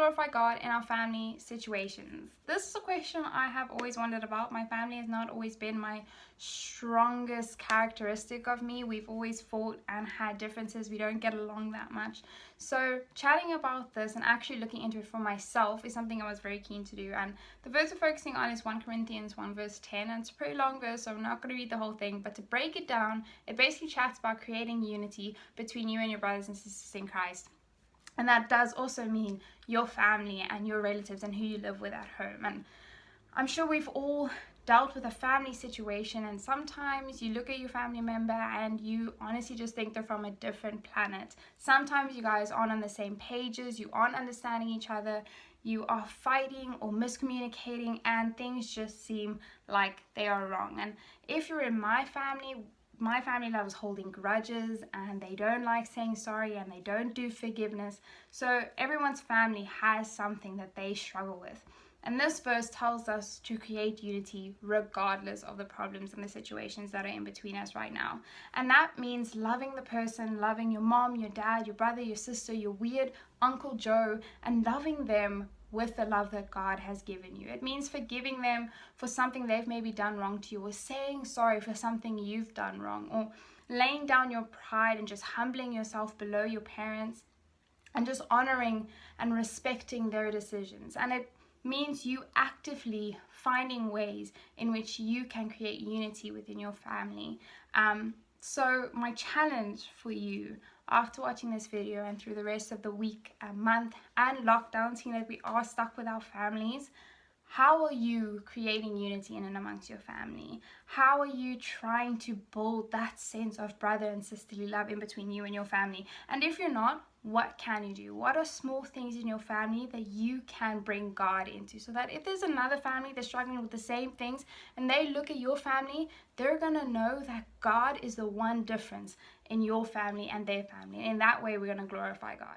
glorify God in our family situations? This is a question I have always wondered about. My family has not always been my strongest characteristic of me. We've always fought and had differences. We don't get along that much. So chatting about this and actually looking into it for myself is something I was very keen to do. And the verse we're focusing on is 1 Corinthians 1 verse 10. And it's a pretty long verse, so I'm not going to read the whole thing. But to break it down, it basically chats about creating unity between you and your brothers and sisters in Christ. And that does also mean your family and your relatives and who you live with at home. And I'm sure we've all dealt with a family situation, and sometimes you look at your family member and you honestly just think they're from a different planet. Sometimes you guys aren't on the same pages, you aren't understanding each other, you are fighting or miscommunicating, and things just seem like they are wrong. And if you're in my family loves holding grudges, and they don't like saying sorry, and they don't do forgiveness. So everyone's family has something that they struggle with. And this verse tells us to create unity regardless of the problems and the situations that are in between us right now. And that means loving the person, loving your mom, your dad, your brother, your sister, your weird Uncle Joe, and loving them with the love that God has given you. It means forgiving them for something they've maybe done wrong to you, or saying sorry for something you've done wrong, or laying down your pride and just humbling yourself below your parents and just honoring and respecting their decisions. And it means you actively finding ways in which you can create unity within your family. So my challenge for you after watching this video and through the rest of the week, month, and lockdown, seeing that we are stuck with our families, how are you creating unity in and amongst your family? How are you trying to build that sense of brother and sisterly love in between you and your family? And if you're not, what can you do? What are small things in your family that you can bring God into, so that if there's another family that's struggling with the same things and they look at your family, they're gonna know that God is the one difference in your family and their family. And in that way, we're gonna glorify God.